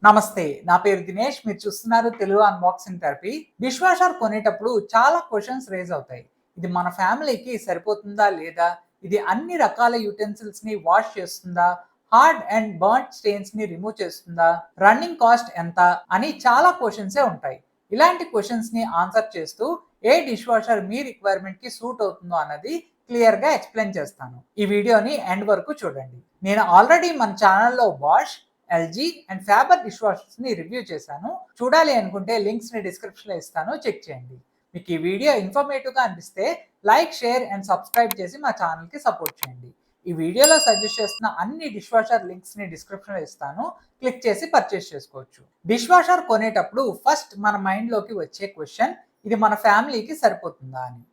నమస్తే, నా పేరు దినేష్. మీరు చూస్తున్నారు Telugu unboxing therapy. Dish washer కొనేటప్పుడు చాలా క్వశ్చన్స్ రేజ్ అవుతాయి. ఇది మన ఫ్యామిలీకి సరిపోతుందా లేదా, ఇది అన్ని రకాల యూటెన్సిల్స్ ని వాష్ చేస్తుందా, హార్డ్ అండ్ బర్న్ స్టెయిన్స్ ని రిమూవ్ చేస్తుందా, రన్నింగ్ కాస్ట్ ఎంత అని చాలా క్వశ్చన్సే ఉంటాయి. ఇలాంటి క్వశ్చన్స్ ని ఆన్సర్ చేస్తూ ఏ డిష్ వాషర్ మీ రిక్వైర్మెంట్ కి సూట్ అవుతుందో అన్నది క్లియర్ గా ఎక్స్ప్లెయిన్ చేస్తాను. ఈ వీడియోని ఎండ్ వరకు చూడండి. నేను ఆల్రెడీ మన ఛానల్లో Bosch, LG and Faber dishwashers ని రివ్యూ చేశాను. చూడాలి అనుకుంటే లింక్స్ ని డిస్క్రిప్షన్ లో ఇస్తాను, చెక్ చేయండి. మీకు ఈ వీడియో ఇన్ఫర్మేటివ్ గా అనిపిస్తే లైక్, షేర్ అండ్ సబ్స్క్రైబ్ చేసి మా ఛానల్ కి సపోర్ట్ చేయండి. ఈ వీడియోలో సజెస్ట్ చేస్తున్న అన్ని డిష్ వాషర్ లింక్స్ ని డిస్క్రిప్షన్ లో ఇస్తాను, క్లిక్ చేసి పర్చేస్ చేసుకోవచ్చు. డిష్ వాషర్ కొనేటప్పుడు ఫస్ట్ మన మైండ్ లోకి వచ్చే క్వశ్చన్, ఇది మన ఫ్యామిలీకి సరిపోతుందా అని.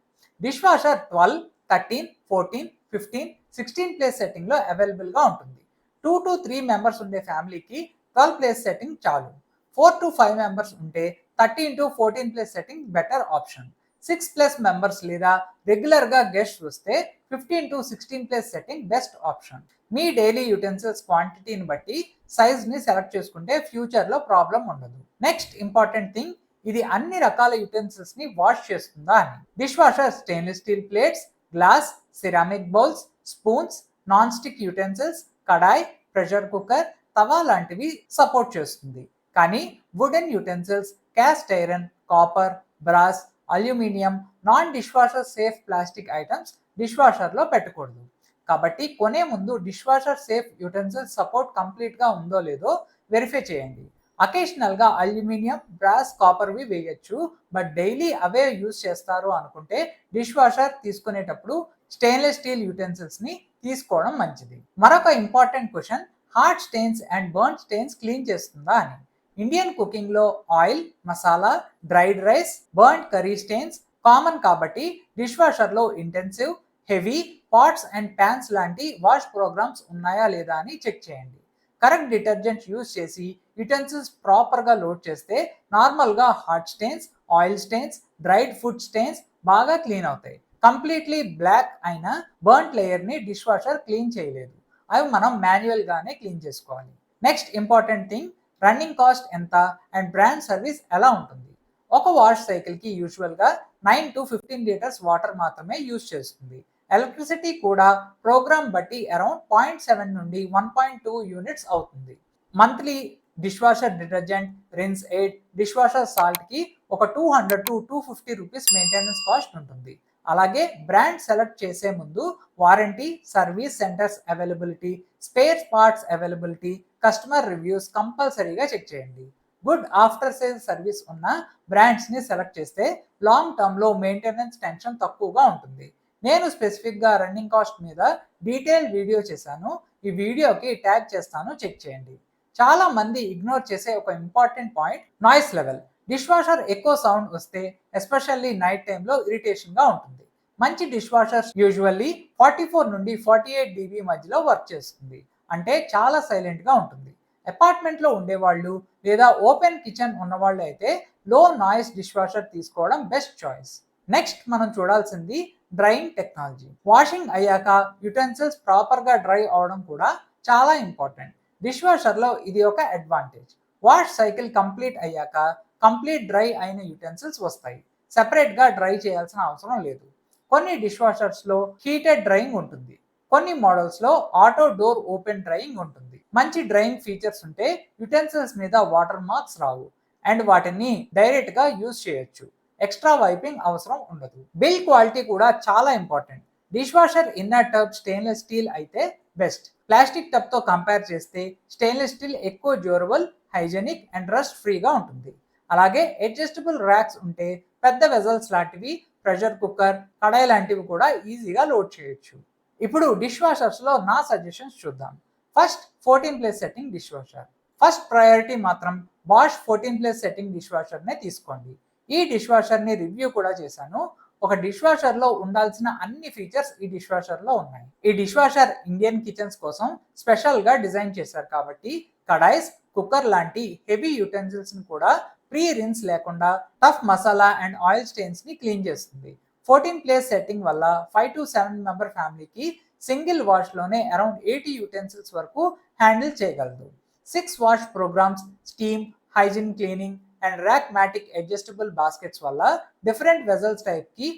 డిష్ వాషర్ 12, 13, 14, 15, 16 ప్లేస్ సెట్టింగ్ లో అవైలబుల్ గా ఉంటుంది. 2 to 3 మెంబర్స్ ఉండే ఫ్యామిలీకి 12 ప్లేస్ సెట్టింగ్ చాలు. 4 to 5 మెంబర్స్ ఉంటే 13 to 14 place setting better option. 6 plus members లేదా రెగ్యులర్ గా గెస్ట్ వస్తే 15 to 16 place setting best option. మీ డైలీ యూటెన్సిల్స్ క్వాంటిటీని బట్టి సైజ్ ని సెలెక్ట్ చేసుకుంటే ఫ్యూచర్ లో ప్రాబ్లం ఉండదు. నెక్స్ట్ ఇంపార్టెంట్ థింగ్, ఇది అన్ని రకాల యూటెన్సిల్స్ ని వాష్ చేస్తుందా అని. Dishwasher stainless steel plates, glass, ceramic bowls, spoons, non stick utensils, kadai, pressure cooker, tawa లాంటివి సపోర్ట్ చేస్తుంది. కానీ wooden utensils, cast iron, copper, brass, aluminium, non dishwasher safe plastic items డిష్ వాషర్లో పెట్టకూడదు. కాబట్టి కొనే ముందు dishwasher safe utensils support కంప్లీట్గా ఉందో లేదో వెరిఫై చేయండి. అకేషనల్గా అల్యూమినియం, బ్రాస్, కాపర్వి వేయచ్చు, బట్ డైలీ అవే యూజ్ చేస్తారు అనుకుంటే డిష్ వాషర్ తీసుకునేటప్పుడు స్టెయిన్లెస్ స్టీల్ యూటెన్సిల్స్ ని తీసుకోవడం మంచిది. మరొక important question, hard stains and burn stains clean చేస్తుందా అని. ఇండియన్ కుకింగ్ లో oil, masala, dried rice, burn curry stains common కాబట్టి డిష్ వాషర్ లో intensive, heavy pots and pans లాంటి వాష్ ప్రోగ్రామ్స్ ఉన్నాయా లేదా అని చెక్ చేయండి. కరెక్ట్ డిటర్జెంట్ యూజ్ చేసి యూటెన్సిల్స్ ప్రాపర్గా లోడ్ చేస్తే నార్మల్గా hard stains, oil stains, dried food stains బాగా క్లీన్ అవుతాయి. కంప్లీట్లీ బ్లాక్ అయిన బర్న్ లేయర్ ని డిష్ వాషర్ క్లీన్ చేయలేదు, అవి మనం మాన్యువల్ గానే క్లీన్ చేసుకోవాలి. Next important thing, running cost ఎంత అండ్ బ్రాండ్ సర్వీస్ ఎలా ఉంటుంది. ఒక వాష్ సైకిల్ కి యూజువల్ గా 9 to 15 లీటర్స్ వాటర్ మాత్రమే యూజ్ చేస్తుంది. ఎలక్ట్రిసిటీ కూడా ప్రోగ్రామ్ బట్టి అరౌండ్ 0.7 నుండి 1.2 యూనిట్స్ అవుతుంది. Monthly dish washer detergent, rinse aid, dish washer salt కి ఒక 200 to 250 రూపీస్ మెయింటెనెన్స్ కాస్ట్ ఉంటుంది. అలాగే బ్రాండ్ సెలెక్ట్ చేసే ముందు warranty, service centres availability, spare parts availability, customer reviews కంపల్సరీగా చెక్ చేయండి. గుడ్ ఆఫ్టర్ సేల్ సర్వీస్ ఉన్న బ్రాండ్స్ ని సెలెక్ట్ చేస్తే లాంగ్ టర్మ్ లో మెయింటెనెన్స్ టెన్షన్ తక్కువగా ఉంటుంది. నేను స్పెసిఫిక్ గా రన్నింగ్ కాస్ట్ మీద డీటెయిల్ వీడియో చేశాను, ఈ వీడియోకి ట్యాగ్ చేస్తాను, చెక్ చేయండి. చాలా మంది ఇగ్నోర్ చేసే ఒక important point, noise level. Dish washer ఎక్కువ సౌండ్ వస్తే ఎస్పెషల్లీ నైట్ టైంలో ఇరిటేషన్ గా ఉంటుంది. మంచి డిష్ వాషర్స్ యూజువల్లీ 44 నుండి 48 dB మధ్యలో వర్క్ చేస్తుంది, అంటే చాలా సైలెంట్ గా ఉంటుంది. అపార్ట్మెంట్ లో ఉండేవాళ్ళు లేదా ఓపెన్ కిచెన్ ఉన్నవాళ్ళు అయితే లో నాయిస్ డిష్ వాషర్ తీసుకోవడం బెస్ట్ చాయిస్. నెక్స్ట్ మనం చూడాల్సింది డ్రైయింగ్ టెక్నాలజీ. వాషింగ్ అయ్యాక యుటెన్సిల్స్ ప్రాపర్ గా డ్రై అవడం కూడా చాలా ఇంపార్టెంట్. డిష్ వాషర్ లో ఇది ఒక అడ్వాంటేజ్. వాష్ సైకిల్ కంప్లీట్ అయ్యాక కంప్లీట్ డ్రై అయిన యుటెన్సిల్స్ వస్తాయి, సెపరేట్ గా డ్రై చేయాల్సిన అవసరం లేదు. కొన్ని డిష్ వాషర్స్ లో హీటెడ్ డ్రైయింగ్ ఉంటుంది, కొన్ని మోడల్స్ లో ఆటో డోర్ ఓపెన్ డ్రైయింగ్ ఉంటుంది. మంచి డ్రైయింగ్ ఫీచర్స్ ఉంటే యుటెన్సిల్స్ మీద వాటర్ మార్క్స్ రావు అండ్ వాటిని డైరెక్ట్ గా యూజ్ చేయొచ్చు, ఎక్స్ట్రా వైపింగ్ అవసరం ఉండదు. బిల్ క్వాలిటీ కూడా చాలా important. Dish washer inner tub stainless steel అయితే బెస్ట్. ప్లాస్టిక్ టబ్ తో కంపేర్ చేస్తే స్టెయిన్లెస్ స్టీల్ ఎక్కువ డ్యూరబుల్, హైజెనిక్ అండ్ రస్ట్ ఫ్రీగా ఉంటుంది. అలాగే అడ్జస్టబుల్ ర్యాక్స్ ఉంటే పెద్ద వెజల్స్ లాంటివి, ప్రెషర్ కుక్కర్, కడాయి లాంటివి కూడా ఈజీగా లోడ్ చేయొచ్చు. ఇప్పుడు డిష్ వాషర్స్ లో నా సజెషన్స్ చూద్దాం. First 14 place setting dish washer. First priority మాత్రం Bosch 14 place setting dish washer నే తీసుకోండి. ఈ డిష్ వాషర్ ని రివ్యూ కూడా చేశాను. ఒక డిష్ వాషర్ లో ఉండాల్సిన అన్ని ఫీచర్స్ ఈ డిష్ వాషర్ లో ఉన్నాయి. ఈ డిష్ వాషర్ ఇండియన్ కిచెన్స్ కోసం స్పెషల్ గా డిజైన్ చేశారు కాబట్టి కడాయిస్, కుక్కర్ లాంటి హెవీ యూటెన్సిల్స్ ని కూడా ప్రీ రిన్స్ లేకుండా tough masala and oil stains ని క్లీన్ చేస్తుంది. 14 ప్లేస్ సెట్టింగ్ వల్ల 5 to 7 మెంబర్ ఫ్యామిలీకి సింగిల్ వాష్ లోనే అరౌండ్ 80 యూటెన్సిల్స్ వరకు హ్యాండిల్ చేయగలదు. 6 wash programmes, steam, hygiene cleaning and rackmatic adjustable baskets వల్ల డిఫరెంట్ వెజల్స్ టైప్కి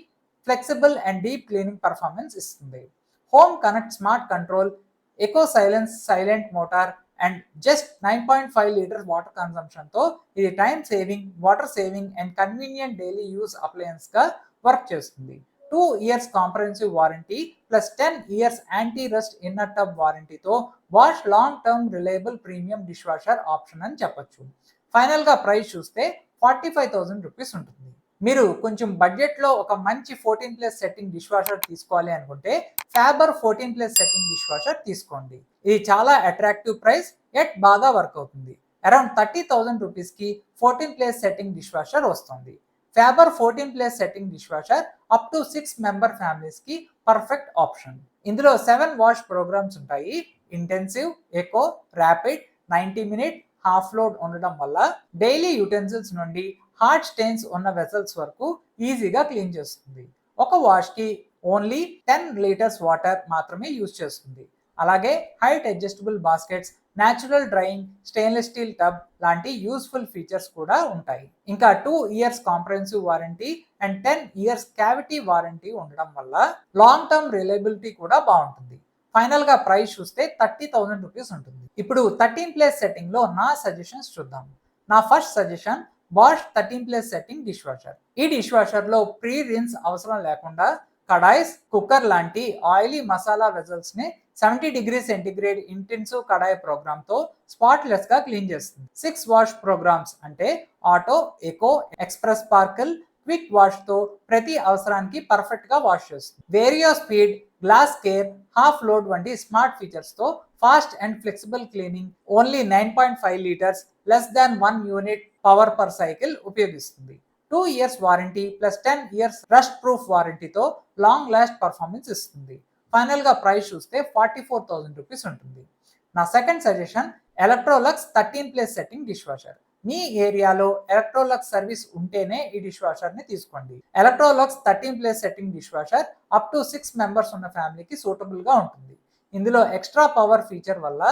flexible and deep cleaning performance ఇస్తుంది. Home Connect smart control, eco silence silent motor and just 9.5 litre water కన్సంప్షన్తో ఇది time saving, water saving and convenient daily use అప్లయన్స్గా work చేస్తుంది. 2 years comprehensive warranty plus 10 years anti rust inner tub వారంటీతో wash long term reliable premium dishwasher option అని చెప్పొచ్చు. ఫైనల్గా price చూస్తే 45,000 rupees ఉంటుంది. మీరు కొంచెం బడ్జెట్లో ఒక మంచి 14+ సెట్టింగ్ డిష్ వాషర్ తీసుకోవాలి అనుకుంటే ఫ్యాబర్ 14+ సెట్టింగ్ డిష్ వాషర్ తీసుకోండి. ఇది చాలా అట్రాక్టివ్ ప్రైస్, ఎట్ బాగా వర్క్ అవుతుంది. అరౌండ్ 30,000 రూపీస్కి 14+ సెట్టింగ్ డిష్ వాషర్ వస్తుంది. Faber 14+ setting dish washer up to 6 member ఫ్యామిలీస్కి పర్ఫెక్ట్ ఆప్షన్. ఇందులో 7 వాష్ ప్రోగ్రామ్స్ ఉంటాయి. Intensive, eco, rapid, 90 minute, half load ఉండడం వల్ల డైలీ యూటెన్సిల్స్ నుండి హార్డ్ స్టెయిన్స్ ఉన్న వెసల్స్ వరకు ఈజీగా క్లీన్ చేస్తుంది. ఒక వాష్కి ఓన్లీ 10 liters వాటర్ మాత్రమే యూజ్ చేస్తుంది. అలాగే height adjustable baskets, natural drying, stainless steel tub లాంటి యూస్ఫుల్ ఫీచర్స్ కూడా ఉంటాయి. ఇంకా 2 years comprehensive warranty and 10 years cavity warranty ఉండడం వల్ల లాంగ్ టర్మ్ రిలయబిలిటీ కూడా బాగుంటుంది. ఫైనల్గా ప్రైస్ చూస్తే 30,000 రూపీస్ ఉంటుంది. ఇప్పుడు 13+ సెట్టింగ్లో నా సజెషన్స్ చూద్దాం. నా first suggestion Bosch 13+ setting dish washer. ఈ డిష్ వాషర్లో ప్రీ రిన్స్ అవసరం లేకుండా కడాయిస్, కుక్కర్ లాంటి ఆయిలీ మసాలా వెజల్స్ని 70 degrees సెంటిగ్రేడ్ ఇంటెన్సివ్ కడాయి ప్రోగ్రామ్తో స్పాట్లెస్గా క్లీన్ చేస్తుంది. 6 వాష్ ప్రోగ్రామ్స్ అంటే auto, eco, express sparkle, quick వాష్తో ప్రతి అవసరానికి పర్ఫెక్ట్గా వాష్ చేస్తుంది. Vario speed, glass care, half load వంటి స్మార్ట్ ఫీచర్స్తో fast and flexible cleaning, only 9.5 liters, less than 1 unit power per cycle ఉపయోగిస్తుంది. 2 years warranty plus 10 years rust proof వారంటీతో long last performance ఇస్తుంది. ఫైనల్గా ప్రైస్ చూస్తే 44,000 రూపీస్ ఉంటుంది. నా second suggestion Electrolux 13+ setting dish washer. మీ ఏరియాలో ఎలక్ట్రోలక్స్ సర్వీస్ ఉంటేనే ఈ డిష్ వాషర్ని తీసుకోండి. Electrolux 13+ setting dish washer up to 6 members ఉన్న ఫ్యామిలీకి సూటబుల్గా ఉంటుంది. ఇందులో ఎక్స్ట్రా పవర్ ఫీచర్ వల్ల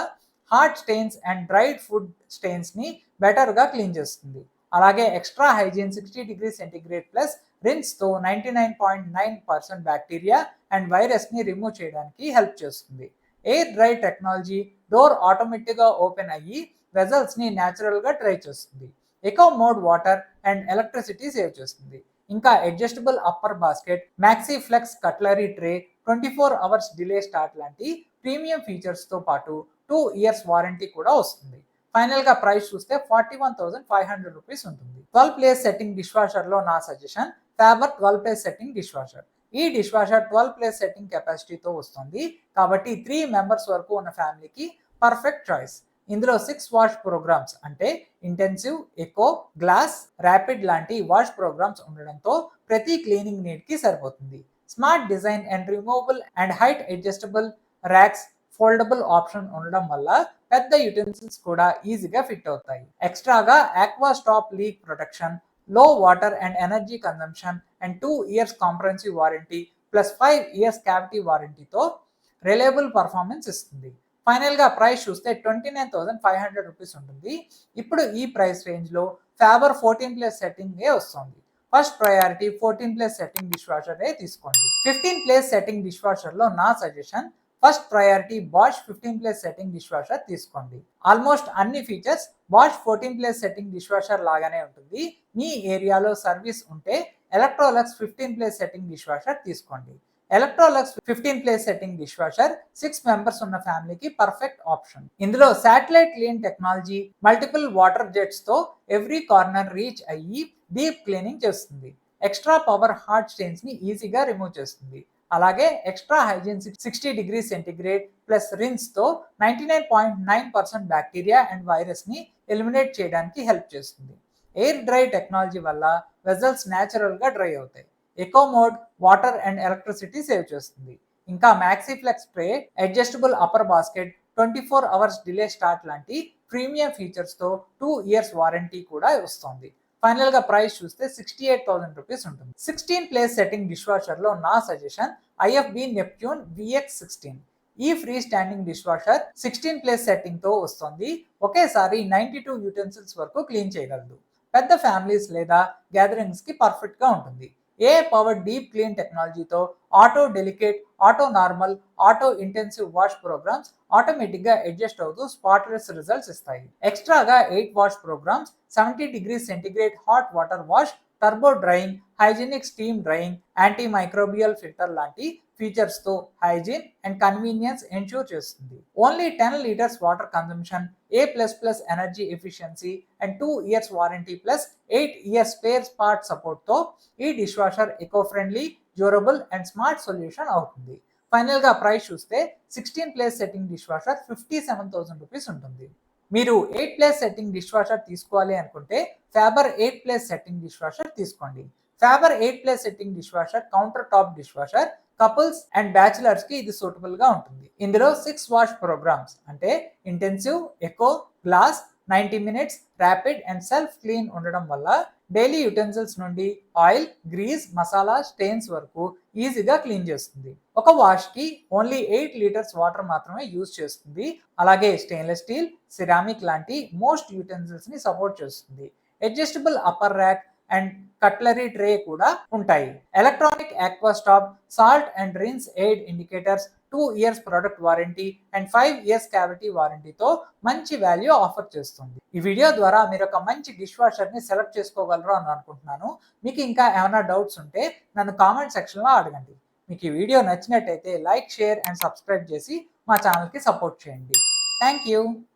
hard stains and dried food స్టెయిన్స్ని బెటర్గా క్లీన్ చేస్తుంది. అలాగే extra hygiene 60 degrees centigrade plus రిన్స్తో 99.9% బ్యాక్టీరియా అండ్ వైరస్ని రిమూవ్ చేయడానికి హెల్ప్ చేస్తుంది. ఎయిర్ డ్రై టెక్నాలజీ, డోర్ ఆటోమేటిక్గా ఓపెన్ అయ్యి వెజల్స్ని న్యాచురల్గా డ్రై చేస్తుంది. Eco mode water and electricity save చేస్తుంది. ఇంకా adjustable upper basket, maxi flex cutlery tray, 24 hours delay start లాంటి ప్రీమియం ఫీచర్స్తో పాటు 2 years వారంటీ కూడా వస్తుంది. ఫైనల్గా ప్రైస్ చూస్తే 41,500 రూపీస్ ఉంటుంది. 12+ సెట్టింగ్ డిష్ వాషర్లో నా suggestion Faber 12+ setting dish washer. ఈ డిష్ వాషర్ 12+ సెట్టింగ్ కెపాసిటీతో వస్తుంది కాబట్టి 3 members వరకు ఉన్న ఫ్యామిలీకి పర్ఫెక్ట్ చాయిస్. ఇందులో 6 వాష్ ప్రోగ్రామ్స్ అంటే ఇంటెన్సివ్, ఎకో, గ్లాస్, ర్యాపిడ్ లాంటి వాష్ ప్రోగ్రామ్స్ ఉండడంతో ప్రతి క్లీనింగ్ నీడ్కి సరిపోతుంది. Smart design and removable and height adjustable racks, foldable option ఉండడం వల్ల పెద్ద యూటెన్సిల్స్ కూడా ఈజీగా ఫిట్ అవుతాయి. ఎక్స్ట్రాగా aqua stop leak protection, low water and energy consumption and 2 years comprehensive warranty plus 5 years cavity వారంటీతో రిలయబుల్ పర్ఫార్మెన్స్ ఇస్తుంది. ఫైనల్గా ప్రైస్ చూస్తే 29,500 రూపీస్ ఉంటుంది. ఇప్పుడు ఈ ప్రైస్ రేంజ్లో ఫ్యాబర్ 14+ సెట్టింగే వస్తుంది. ఫస్ట్ ప్రయారిటీ 14+ సెట్టింగ్ డిష్ వాషరే తీసుకోండి. 15+ సెట్టింగ్ డిష్ వాషర్లో నా suggestion first priority Bosch 15+ setting dish washer తీసుకోండి. ఆల్మోస్ట్ అన్ని features Bosch 14+ setting dish washer లాగానే ఉంటుంది. మీ ఏరియాలో సర్వీస్ ఉంటే ఎలక్ట్రోలక్స్ 15+ సెట్టింగ్ డిష్ వాషర్ తీసుకోండి. Electrolux 15+ setting dish washer 6 members ఉన్న ఫ్యామిలీకి పర్ఫెక్ట్ ఆప్షన్. ఇందులో satellite clean technology, multiple water జెట్స్తో ఎవ్రీ కార్నర్ రీచ్ అయ్యి డీప్ క్లీనింగ్ చేస్తుంది. ఎక్స్ట్రా పవర్ హార్డ్ స్టెయిన్స్ని ఈజీగా రిమూవ్ చేస్తుంది. అలాగే extra hygiene 60 degrees centigrade plus రిన్స్తో 99.9% బ్యాక్టీరియా అండ్ వైరస్ని ఎలిమినేట్ చేయడానికి హెల్ప్ చేస్తుంది. ఎయిర్ డ్రై టెక్నాలజీ వల్ల వెజల్స్ న్యాచురల్గా డ్రై అవుతాయి. Eco mode water and electricity save చేస్తుంది. ఇంకా maxi flex tray, adjustable upper basket, 24 hours delay start లాంటి ప్రీమియం ఫీచర్స్తో 2 years వారంటీ కూడా వస్తుంది. ఫైనల్గా ప్రైస్ చూస్తే 68,000 రూపీస్ ఉంటుంది. 16+ సెట్టింగ్ డిష్ వాషర్లో నా సజెషన్ IFB నెప్ట్యూన్ VX16. ఈ free standing dish washer 16 place setting తో వస్తుంది. ఒకేసారి 92 యూటెన్సిల్స్ వరకు క్లీన్ చేయగలదు. పెద్ద ఫ్యామిలీస్ లేదా గ్యాదరింగ్స్ కి పర్ఫెక్ట్ గా ఉంటుంది. ఏ పవర్ డీప్ క్లీన్ టెక్నాలజీతో auto delicate, auto normal, auto intensive wash programmes automatic గా అడ్జస్ట్ అవుతూ స్పాట్లెస్ రిజల్ట్స్ ఇస్తాయి. ఎక్స్ట్రాగా 8 wash programmes, 70 degrees centigrade hot water wash, turbo drying, hygienic steam drying, antimicrobial filter లాంటి features తో hygiene and convenience ensure చేస్తుంది. Only 10 litres water consumption, A++ energy efficiency and 2 years warranty plus 8 years spare part support తో ఈ dish washer eco friendly, durable and smart solution అవుతుంది. Final గా price చూస్తే 16 place setting dish washer 57,000 rupees ఉంటుంది. మీరు 8 place setting dish washer తీసుకోవాలి అనుకుంటే Faber 8 place setting dish washer తీసుకోండి. Faber 8 place setting dish washer counter top dish washer couples and bachelors కి ఇది సూటబుల్ గా ఉంటుంది. ఇందులో 6 వాష్ ప్రోగ్రామ్స్ అంటే intensive, eco, glass, 90 minutes, rapid and self clean ఉండడం వల్ల డైలీ యుటెన్సిల్స్ నుండి ఆయిల్, గ్రీస్, మసాలా, స్టెయిన్స్ వరకు ఈజీగా క్లీన్ చేస్తుంది. ఒక వాష్ కి ఓన్లీ 8 లీటర్స్ వాటర్ మాత్రమే యూజ్ చేస్తుంది. అలాగే స్టెయిన్లెస్ స్టీల్, సిరామిక్ లాంటి మోస్ట్ యూటెన్సిల్స్ ని సపోర్ట్ చేస్తుంది. Adjustable upper rack and cutlery tray కూడా ఉంటాయి. Electronic aqua stop, salt and rinse aid indicators, 2 years product warranty and 5 years cavity వారంటీతో మంచి వాల్యూ ఆఫర్ చేస్తుంది. ఈ వీడియో ద్వారా మీరు ఒక మంచి డిష్ వాషర్ ని సెలెక్ట్ చేసుకోగలరు అని అనుకుంటున్నాను. మీకు ఇంకా ఏమైనా డౌట్స్ ఉంటే నన్ను కామెంట్ సెక్షన్ లో అడగండి. మీకు ఈ వీడియో నచ్చినట్టయితే లైక్, షేర్ అండ్ సబ్స్క్రైబ్ చేసి మా ఛానల్ కి సపోర్ట్ చేయండి. Thank you.